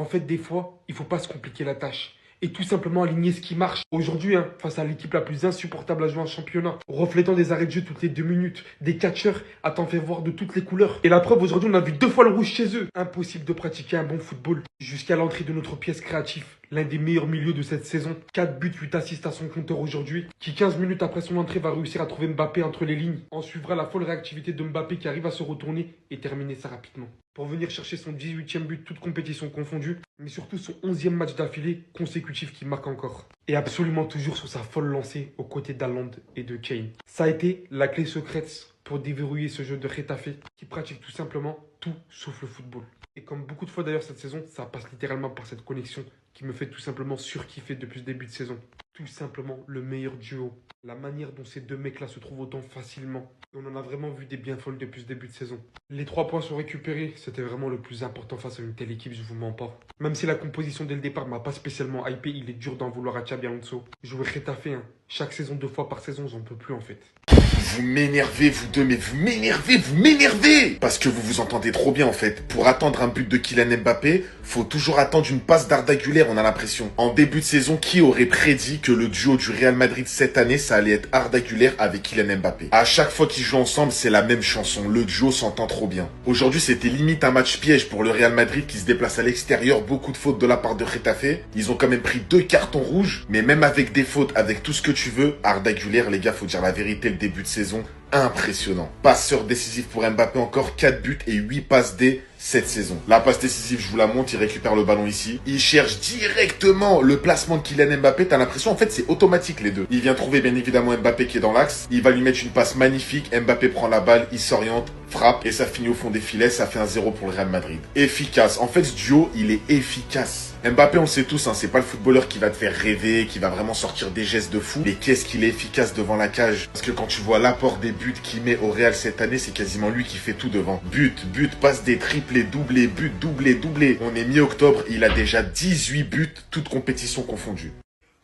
En fait, des fois, il faut pas se compliquer la tâche. Et tout simplement aligner ce qui marche. Aujourd'hui, face à l'équipe la plus insupportable à jouer en championnat, reflétant des arrêts de jeu toutes les 2 minutes, des catcheurs à t'en faire voir de toutes les couleurs. Et la preuve, aujourd'hui, on a vu 2 fois le rouge chez eux. Impossible de pratiquer un bon football jusqu'à l'entrée de notre pièce créative. L'un des meilleurs milieux de cette saison. 4 buts, 8 assists à son compteur aujourd'hui. Qui 15 minutes après son entrée va réussir à trouver Mbappé entre les lignes. En suivra la folle réactivité de Mbappé qui arrive à se retourner et terminer ça rapidement. Pour venir chercher son 18e but, toute compétition confondue, mais surtout son 11e match d'affilée consécutif qui marque encore. Et absolument toujours sur sa folle lancée aux côtés d'Haaland et de Kane. Ça a été la clé secrète pour déverrouiller ce jeu de Getafe qui pratique tout simplement tout sauf le football. Et comme beaucoup de fois d'ailleurs cette saison, ça passe littéralement par cette connexion qui me fait tout simplement surkiffer depuis ce début de saison. Tout simplement le meilleur duo. La manière dont ces deux mecs-là se trouvent autant facilement. Et on en a vraiment vu des bien folles depuis ce début de saison. Les 3 points sont récupérés, c'était vraiment le plus important face à une telle équipe, je vous mens pas. Même si la composition dès le départ m'a pas spécialement hypé, il est dur d'en vouloir à Xabi Alonso. Jouer Getafe, chaque saison 2 fois par saison, j'en peux plus en fait. Vous m'énervez, vous deux, mais vous m'énervez. Parce que vous vous entendez trop bien, en fait. Pour attendre un but de Kylian Mbappé, faut toujours attendre une passe d'Arda Güler, on a l'impression. En début de saison, qui aurait prédit que le duo du Real Madrid cette année, ça allait être Arda Güler avec Kylian Mbappé? À chaque fois qu'ils jouent ensemble, c'est la même chanson. Le duo s'entend trop bien. Aujourd'hui, c'était limite un match piège pour le Real Madrid qui se déplace à l'extérieur. Beaucoup de fautes de la part de Getafe. Ils ont quand même pris 2 cartons rouges. Mais même avec des fautes, avec tout ce que tu veux, Arda Güler, les gars, faut dire la vérité, le début de saison, impressionnant. Passeur décisif pour Mbappé, encore 4 buts et 8 passes D cette saison. La passe décisive, je vous la montre, il récupère le ballon ici. Il cherche directement le placement de Kylian Mbappé. T'as l'impression, en fait, c'est automatique les deux. Il vient trouver bien évidemment Mbappé qui est dans l'axe. Il va lui mettre une passe magnifique. Mbappé prend la balle, il s'oriente, frappe et ça finit au fond des filets. Ça fait un 0 pour le Real Madrid. Efficace. En fait, ce duo, il est efficace. Mbappé, on le sait tous, c'est pas le footballeur qui va te faire rêver, qui va vraiment sortir des gestes de fou. Mais qu'est-ce qu'il est efficace devant la cage. Parce que quand tu vois l'apport des buts qu'il met au Real cette année, c'est quasiment lui qui fait tout devant. But, passe des triplés, doublés, but, doublé. On est mi-octobre, il a déjà 18 buts, toutes compétitions confondues.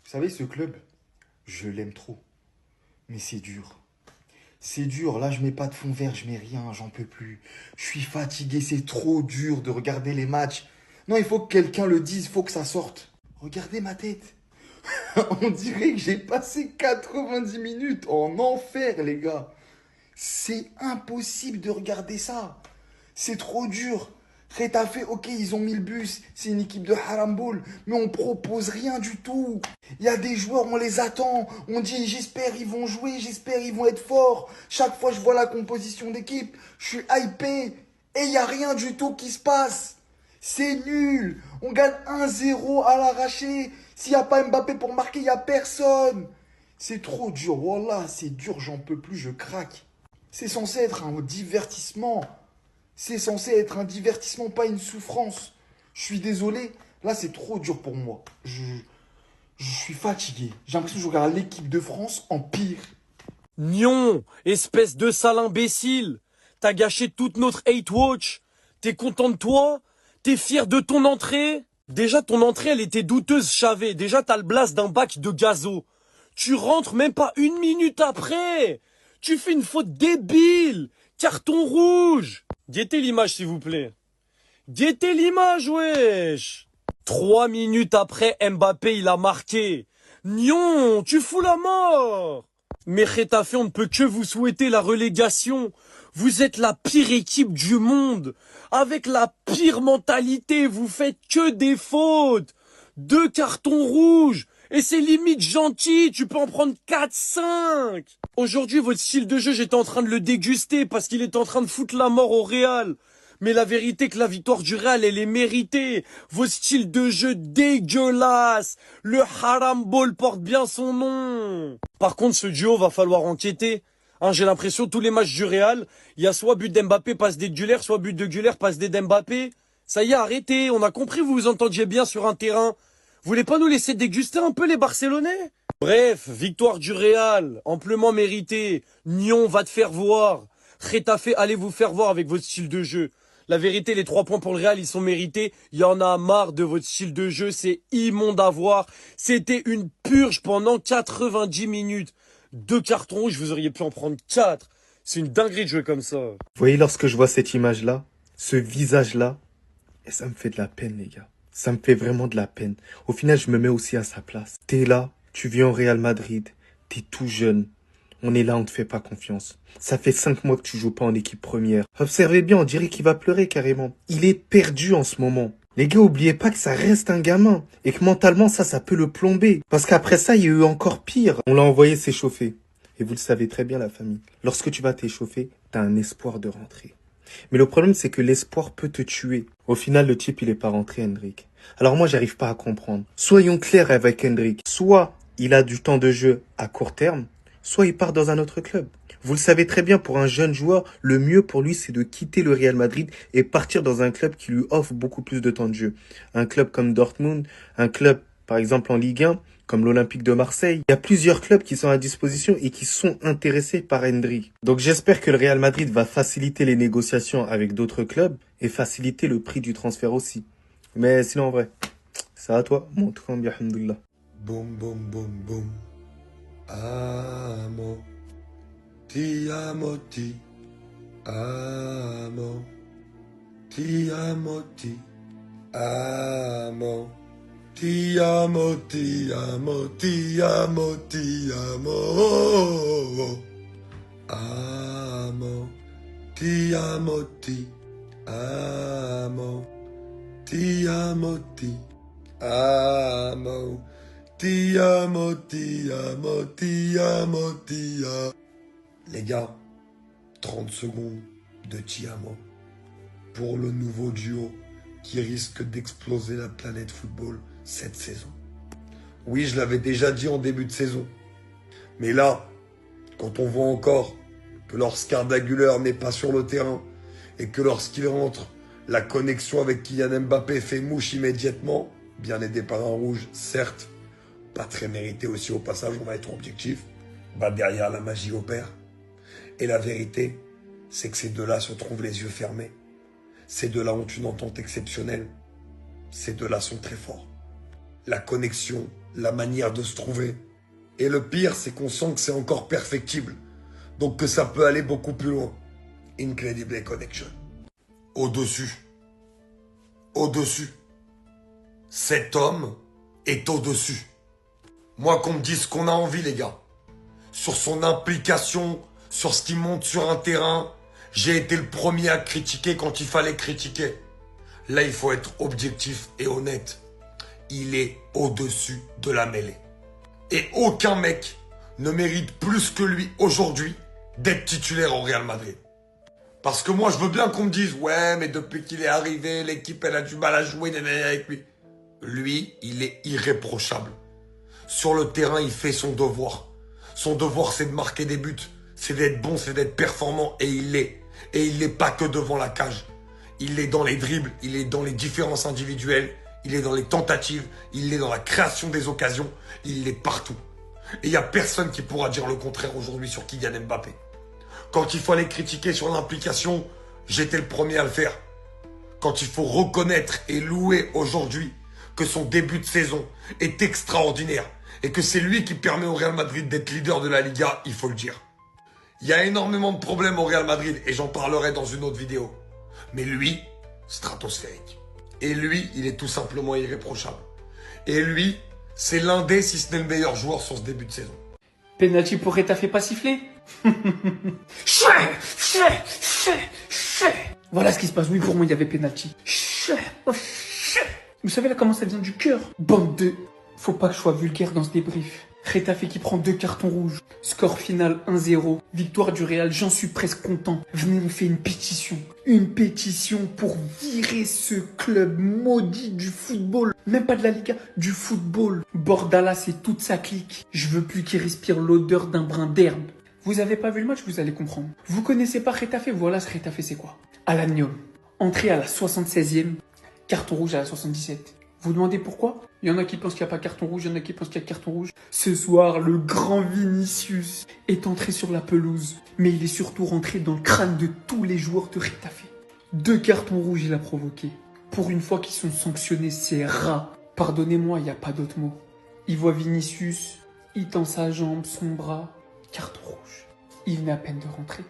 Vous savez, ce club, je l'aime trop. Mais c'est dur. C'est dur, là je mets pas de fond vert, je mets rien, j'en peux plus. Je suis fatigué, c'est trop dur de regarder les matchs. Non, il faut que quelqu'un le dise, il faut que ça sorte. Regardez ma tête. On dirait que j'ai passé 90 minutes en enfer, les gars. C'est impossible de regarder ça. C'est trop dur. Getafe, ok, ils ont mis le bus, c'est une équipe de Harambol, mais on propose rien du tout. Il y a des joueurs, on les attend, on dit j'espère ils vont jouer, j'espère ils vont être forts. Chaque fois je vois la composition d'équipe, je suis hypé, et il n'y a rien du tout qui se passe. C'est nul, on gagne 1-0 à l'arraché. S'il n'y a pas Mbappé pour marquer, il n'y a personne. C'est trop dur, voilà, c'est dur, j'en peux plus, je craque. C'est censé être un divertissement. C'est censé être un divertissement, pas une souffrance. Je suis désolé, là c'est trop dur pour moi. Je suis fatigué. J'ai l'impression que je regarde l'équipe de France en pire. Nion, espèce de sale imbécile. T'as gâché toute notre hate watch. T'es content de toi? T'es fier de ton entrée? Déjà ton entrée elle était douteuse, Chavé. Déjà t'as le blast d'un bac de gazo. Tu rentres même pas 1 minute après. Tu fais une faute débile. Carton rouge. Guettez l'image, s'il vous plaît. Guettez l'image, wesh. 3 minutes après, Mbappé, il a marqué. Nion, tu fous la mort. Mais Getafe, on ne peut que vous souhaiter la relégation. Vous êtes la pire équipe du monde. Avec la pire mentalité, vous faites que des fautes. 2 cartons rouges. Et c'est limite gentil, tu peux en prendre 4-5. Aujourd'hui, votre style de jeu, j'étais en train de le déguster parce qu'il est en train de foutre la mort au Real. Mais la vérité que la victoire du Real, elle est méritée. Vos styles de jeu dégueulasses. Le haram ball porte bien son nom. Par contre, ce duo, va falloir enquêter. J'ai l'impression, tous les matchs du Real, il y a soit but d'Mbappé, passe des Güler, soit but de Güler, passe des d'Mbappé. Ça y est, arrêtez. On a compris, vous vous entendiez bien sur un terrain. Vous voulez pas nous laisser déguster un peu les Barcelonais? Bref, victoire du Real, amplement méritée. Nyon va te faire voir. Getafe, allez vous faire voir avec votre style de jeu. La vérité, les 3 points pour le Real, ils sont mérités. Il y en a marre de votre style de jeu, c'est immonde à voir. C'était une purge pendant 90 minutes. 2 cartons rouges, vous auriez pu en prendre 4. C'est une dinguerie de jouer comme ça. Vous voyez, lorsque je vois cette image-là, ce visage-là, et ça me fait de la peine, les gars. Ça me fait vraiment de la peine. Au final, je me mets aussi à sa place. T'es là, tu viens au Real Madrid, t'es tout jeune. On est là, on te fait pas confiance. Ça fait 5 mois que tu joues pas en équipe première. Observez bien, on dirait qu'il va pleurer carrément. Il est perdu en ce moment. Les gars, oubliez pas que ça reste un gamin. Et que mentalement, ça peut le plomber. Parce qu'après ça, il y a eu encore pire. On l'a envoyé s'échauffer. Et vous le savez très bien, la famille. Lorsque tu vas t'échauffer, t'as un espoir de rentrer. Mais le problème, c'est que l'espoir peut te tuer. Au final, le type, il est pas rentré, Hendrik. Alors moi, j'arrive pas à comprendre. Soyons clairs avec Hendrik. Soit il a du temps de jeu à court terme, soit il part dans un autre club. Vous le savez très bien, pour un jeune joueur, le mieux pour lui, c'est de quitter le Real Madrid et partir dans un club qui lui offre beaucoup plus de temps de jeu. Un club comme Dortmund, un club, par exemple, en Ligue 1, comme l'Olympique de Marseille. Il y a plusieurs clubs qui sont à disposition et qui sont intéressés par Hendrik. Donc j'espère que le Real Madrid va faciliter les négociations avec d'autres clubs et faciliter le prix du transfert aussi. Mais sinon, en vrai, c'est à toi, mon tout bien, alhamdoulilah. Boum boum boum boum. Amo. Ti amo ti. Amo. Ti amo ti. Amo. Ti amo, ti amo, ti amo, ti amo. Amo. Ti amo ti. Amo. Ti amo ti. Amo. Ti amo, ti amo, ti amo, ti amo. Les gars, 30 secondes de Ti amo pour le nouveau duo qui risque d'exploser la planète football cette saison. Oui, je l'avais déjà dit en début de saison. Mais là, quand on voit encore que lorsqu'Arda Güler n'est pas sur le terrain et que lorsqu'il rentre, la connexion avec Kylian Mbappé fait mouche immédiatement, bien aidé par un rouge, certes, pas très mérité aussi au passage, on va être objectif, bah derrière la magie opère. Et la vérité, c'est que ces deux-là se trouvent les yeux fermés. Ces deux-là ont une entente exceptionnelle. Ces deux-là sont très forts. La connexion, la manière de se trouver. Et le pire, c'est qu'on sent que c'est encore perfectible. Donc que ça peut aller beaucoup plus loin. Incredible connection. Au-dessus. Au-dessus. Cet homme est au-dessus. Moi, qu'on me dise ce qu'on a envie, les gars. Sur son implication, sur ce qui monte sur un terrain. J'ai été le premier à critiquer quand il fallait critiquer. Là, il faut être objectif et honnête. Il est au-dessus de la mêlée. Et aucun mec ne mérite plus que lui aujourd'hui d'être titulaire au Real Madrid. Parce que moi, je veux bien qu'on me dise « Ouais, mais depuis qu'il est arrivé, l'équipe, elle a du mal à jouer avec lui. » Lui, il est irréprochable. Sur le terrain, il fait son devoir. Son devoir, c'est de marquer des buts. C'est d'être bon, c'est d'être performant. Et il l'est. Et il n'est pas que devant la cage. Il est dans les dribbles, il est dans les différences individuelles, il est dans les tentatives, il est dans la création des occasions, il est partout. Et il n'y a personne qui pourra dire le contraire aujourd'hui sur Kylian Mbappé. Quand il faut aller critiquer sur l'implication, j'étais le premier à le faire. Quand il faut reconnaître et louer aujourd'hui que son début de saison est extraordinaire et que c'est lui qui permet au Real Madrid d'être leader de la Liga, il faut le dire. Il y a énormément de problèmes au Real Madrid et j'en parlerai dans une autre vidéo. Mais lui, stratosphérique. Et lui, il est tout simplement irréprochable. Et lui, c'est l'un des, si ce n'est le meilleur joueur sur ce début de saison. Penalty pour Retafe pas sifflé. Voilà ce qui se passe. Oui, pour moi, il y avait penalty. Vous savez là comment ça vient du cœur. Bande de... Faut pas que je sois vulgaire dans ce débrief. Retafe qui prend 2 cartons rouges. Score final 1-0. Victoire du Real, j'en suis presque content. Venez, on fait une pétition. Une pétition pour virer ce club maudit du football. Même pas de la Liga, du football. Bordalas et toute sa clique. Je veux plus qu'il respire l'odeur d'un brin d'herbe. Vous avez pas vu le match, vous allez comprendre. Vous connaissez pas Retafe, voilà ce Retafe c'est quoi. Alagnon, entrée à la 76e, carton rouge à la 77. Vous demandez pourquoi? Il y en a qui pensent qu'il n'y a pas carton rouge, il y en a qui pensent qu'il y a carton rouge. Ce soir, le grand Vinicius est entré sur la pelouse. Mais il est surtout rentré dans le crâne de tous les joueurs de Retafe. 2 cartons rouges il a provoqué. Pour une fois qu'ils sont sanctionnés, c'est rare. Pardonnez-moi, il n'y a pas d'autre mot. Il voit Vinicius, il tend sa jambe, son bras, carton rouge. Il venait à peine de rentrer.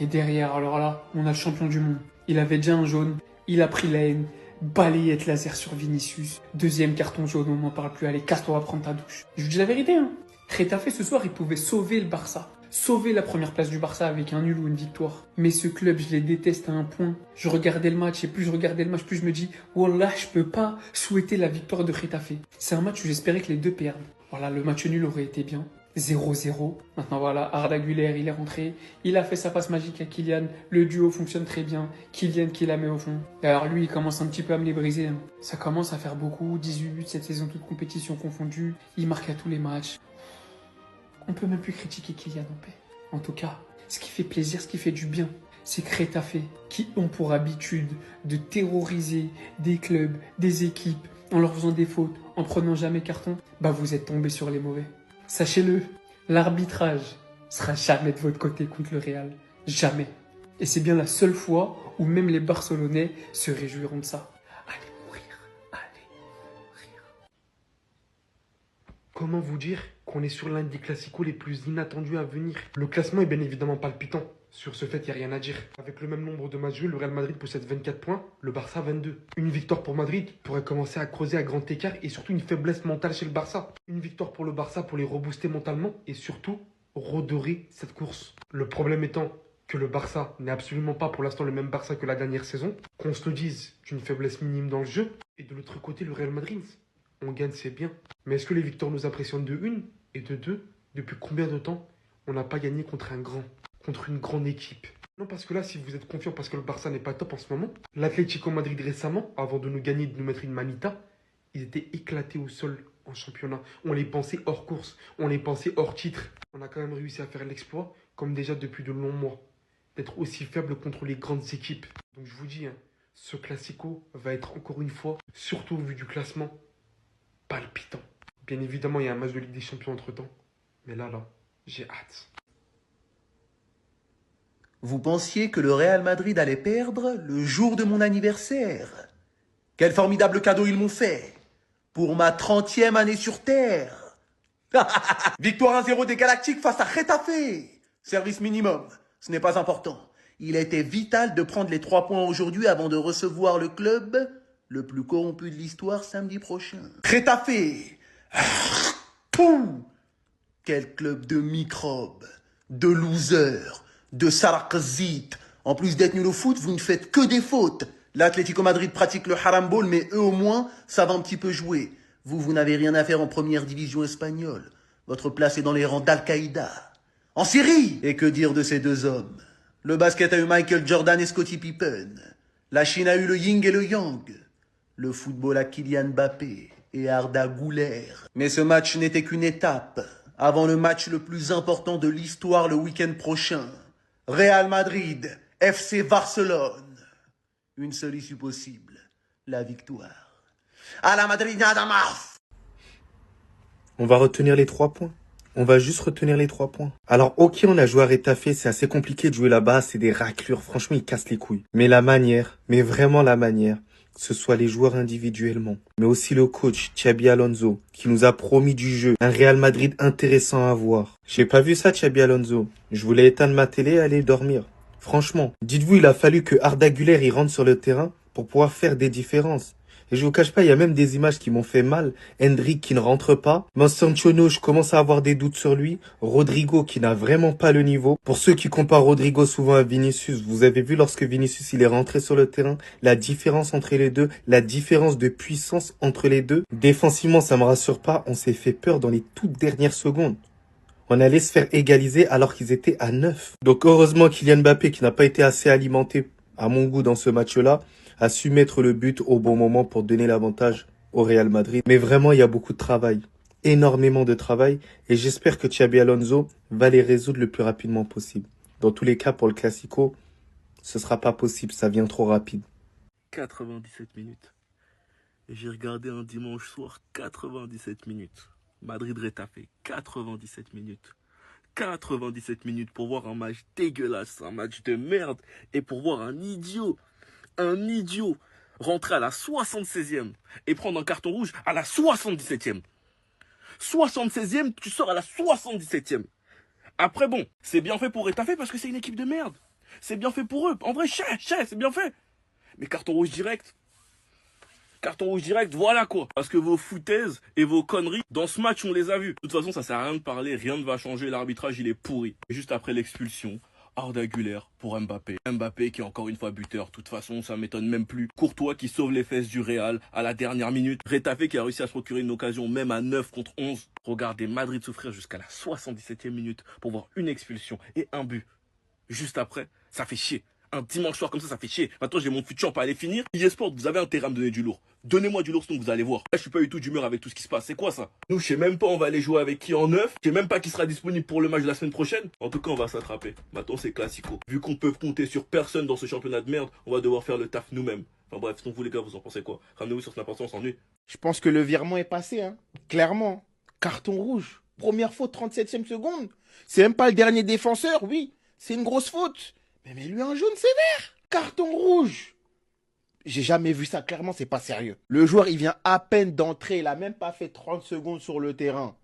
Et derrière, alors là, on a le champion du monde. Il avait déjà un jaune, il a pris la haine. Balayette laser sur Vinicius. Deuxième carton jaune, on n'en parle plus. Allez, casse-toi, va prendre ta douche. Je vous dis la vérité, hein. Getafe ce soir, il pouvait sauver le Barça. Sauver la première place du Barça avec un nul ou une victoire. Mais ce club, je les déteste à un point. Je regardais le match et plus je regardais le match, plus je me dis Wallah, je peux pas souhaiter la victoire de Getafe. C'est un match où j'espérais que les deux perdent. Voilà, le match nul aurait été bien. 0-0. Maintenant voilà, Arda Güler, il est rentré. Il a fait sa passe magique à Kylian. Le duo fonctionne très bien. Kylian qui la met au fond. Et alors lui, il commence un petit peu à me les briser. Hein. Ça commence à faire beaucoup. 18 buts cette saison, toute compétition confondue. Il marque à tous les matchs. On peut même plus critiquer Kylian en paix. En tout cas, ce qui fait plaisir, ce qui fait du bien, c'est que Getafe, qui ont pour habitude de terroriser des clubs, des équipes, en leur faisant des fautes, en prenant jamais carton, bah vous êtes tombés sur les mauvais. Sachez-le, l'arbitrage sera jamais de votre côté contre le Real. Jamais. Et c'est bien la seule fois où même les Barcelonais se réjouiront de ça. Allez mourir, allez mourir. Comment vous dire qu'on est sur l'un des classicos les plus inattendus à venir? Le classement est bien évidemment palpitant. Sur ce fait, il n'y a rien à dire. Avec le même nombre de matchs joués, le Real Madrid possède 24 points, le Barça 22. Une victoire pour Madrid pourrait commencer à creuser à grand écart et surtout une faiblesse mentale chez le Barça. Une victoire pour le Barça pour les rebooster mentalement et surtout redorer cette course. Le problème étant que le Barça n'est absolument pas pour l'instant le même Barça que la dernière saison, qu'on se le dise d'une faiblesse minime dans le jeu, et de l'autre côté le Real Madrid. On gagne, c'est bien. Mais est-ce que les victoires nous impressionnent de une et de deux? Depuis combien de temps on n'a pas gagné contre une grande équipe? Non, parce que là, si vous êtes confiant parce que le Barça n'est pas top en ce moment, l'Atlético Madrid récemment, avant de nous gagner, de nous mettre une manita, ils étaient éclatés au sol en championnat. On les pensait hors course, on les pensait hors titre. On a quand même réussi à faire l'exploit, comme déjà depuis de longs mois, d'être aussi faible contre les grandes équipes. Donc je vous dis, hein, ce Classico va être encore une fois, surtout au vu du classement, palpitant. Bien évidemment, il y a un match de Ligue des Champions entre-temps. Mais là, j'ai hâte. Vous pensiez que le Real Madrid allait perdre le jour de mon anniversaire? Quel formidable cadeau ils m'ont fait pour ma 30e année sur Terre. Victoire 1-0 des Galactiques face à Getafe. Service minimum, ce n'est pas important. Il était vital de prendre les 3 points aujourd'hui avant de recevoir le club le plus corrompu de l'histoire samedi prochain. Getafe. Pouh. Quel club de microbes, de losers, de sarakazites. En plus d'être nul au foot, vous ne faites que des fautes. L'Atlético Madrid pratique le haram ball, mais eux au moins savent un petit peu jouer. Vous n'avez rien à faire en première division espagnole. Votre place est dans les rangs d'Al-Qaïda. En Syrie. Et que dire de ces deux hommes? Le basket a eu Michael Jordan et Scottie Pippen. La Chine a eu le yin et le yang. Le football a Kylian Mbappé et Arda Güler. Mais ce match n'était qu'une étape avant le match le plus important de l'histoire le week-end prochain. Real Madrid, FC Barcelone. Une seule issue possible, la victoire. À la Madrinada Maf. On va retenir les 3 points. On va juste retenir les 3 points. Alors, ok, on a joué à Getafe, c'est assez compliqué de jouer là-bas, c'est des raclures, franchement, ils cassent les couilles. Mais la manière, mais vraiment la manière, que ce soit les joueurs individuellement, mais aussi le coach, Xabi Alonso, qui nous a promis du jeu, un Real Madrid intéressant à voir. J'ai pas vu ça, Xabi Alonso. Je voulais éteindre ma télé et aller dormir. Franchement, dites-vous, il a fallu que Arda Güler y rentre sur le terrain pour pouvoir faire des différences. Et je vous cache pas, il y a même des images qui m'ont fait mal. Hendrik qui ne rentre pas. Mansanchono, je commence à avoir des doutes sur lui. Rodrigo qui n'a vraiment pas le niveau. Pour ceux qui comparent Rodrigo souvent à Vinicius, vous avez vu lorsque Vinicius il est rentré sur le terrain, la différence entre les deux, la différence de puissance entre les deux. Défensivement, ça me rassure pas. On s'est fait peur dans les toutes dernières secondes. On allait se faire égaliser alors qu'ils étaient à 9. Donc heureusement Kylian Mbappé, qui n'a pas été assez alimenté à mon goût dans ce match-là, a su mettre le but au bon moment pour donner l'avantage au Real Madrid. Mais vraiment, il y a beaucoup de travail. Énormément de travail. Et j'espère que Xabi Alonso va les résoudre le plus rapidement possible. Dans tous les cas, pour le Classico, ce sera pas possible. Ça vient trop rapide. 97 minutes. J'ai regardé un dimanche soir 97 minutes. Madrid-Getafe, 97 minutes. 97 minutes pour voir un match dégueulasse, un match de merde. Et pour voir un idiot rentrer à la 76e et prendre un carton rouge à la 77e. 76e, tu sors à la 77e. Après, bon, c'est bien fait pour Getafe parce que c'est une équipe de merde. C'est bien fait pour eux. En vrai, c'est bien fait. Mais carton rouge direct. carton rouge direct, voilà quoi. Parce que vos foutaises et vos conneries, dans ce match, on les a vues. De toute façon, ça sert à rien de parler, rien ne va changer, l'arbitrage, il est pourri. Et juste après l'expulsion, Arda Güler pour Mbappé. Mbappé qui est encore une fois buteur. De toute façon, ça m'étonne même plus. Courtois qui sauve les fesses du Real à la dernière minute. Retafe qui a réussi à se procurer une occasion même à 9 contre 11. Regardez Madrid souffrir jusqu'à la 77e minute pour voir une expulsion et un but. Juste après, ça fait chier. Un dimanche soir comme ça fait chier. Maintenant, j'ai mon futur pour aller finir. eSport, vous avez intérêt à me donner du lourd. Donnez-moi du lourd, sinon vous allez voir. Là, je suis pas du tout d'humeur avec tout ce qui se passe. C'est quoi ça? Nous, je sais même pas on va aller jouer avec qui en neuf. Je sais même pas qui sera disponible pour le match de la semaine prochaine. En tout cas, on va s'attraper. Maintenant, c'est classico. Vu qu'on peut compter sur personne dans ce championnat de merde, on va devoir faire le taf nous-mêmes. Enfin bref, sinon vous les gars, vous en pensez quoi? Ramenez-vous sur Snap, on s'ennuie. Je pense que le virement est passé, hein. Clairement. Carton rouge. Première faute, 37e seconde. C'est même pas le dernier défenseur, oui. C'est une grosse faute. Mais lui un jaune sévère. Carton rouge. J'ai jamais vu ça, clairement, c'est pas sérieux. Le joueur, il vient à peine d'entrer, il a même pas fait 30 secondes sur le terrain.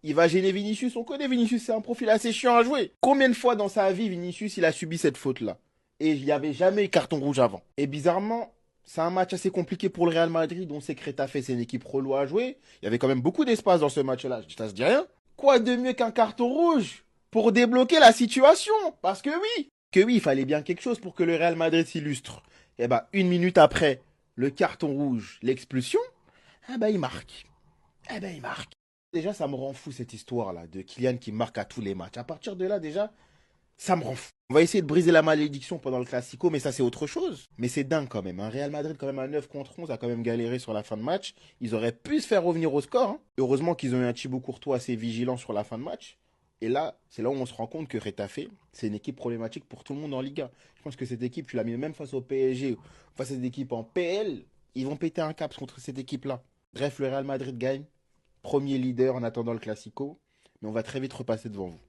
Il va gêner Vinicius, on connaît Vinicius, c'est un profil assez chiant à jouer. Combien de fois dans sa vie, Vinicius, il a subi cette faute-là? Et il n'y avait jamais eu carton rouge avant. Et bizarrement, c'est un match assez compliqué pour le Real Madrid, on sait que Retafe, c'est une équipe relou à jouer. Il y avait quand même beaucoup d'espace dans ce match-là, ça se dit rien. Quoi de mieux qu'un carton rouge pour débloquer la situation? Parce que oui, il fallait bien quelque chose pour que le Real Madrid s'illustre. Et bah, une minute après, le carton rouge, l'expulsion, il marque. Il marque. Déjà, ça me rend fou cette histoire-là de Kylian qui marque à tous les matchs. À partir de là, déjà, ça me rend fou. On va essayer de briser la malédiction pendant le Classico, mais ça, c'est autre chose. Mais c'est dingue quand même. Un Real Madrid, quand même, à 9 contre 11, a quand même galéré sur la fin de match. Ils auraient pu se faire revenir au score. Hein. Heureusement qu'ils ont eu un Thibaut Courtois assez vigilant sur la fin de match. Et là, c'est là où on se rend compte que Retafe, c'est une équipe problématique pour tout le monde en Liga. Je pense que cette équipe, tu l'as mis même face au PSG, face à des équipes en PL, ils vont péter un cap contre cette équipe-là. Bref, le Real Madrid gagne. Premier leader en attendant le Classico. Mais on va très vite repasser devant vous.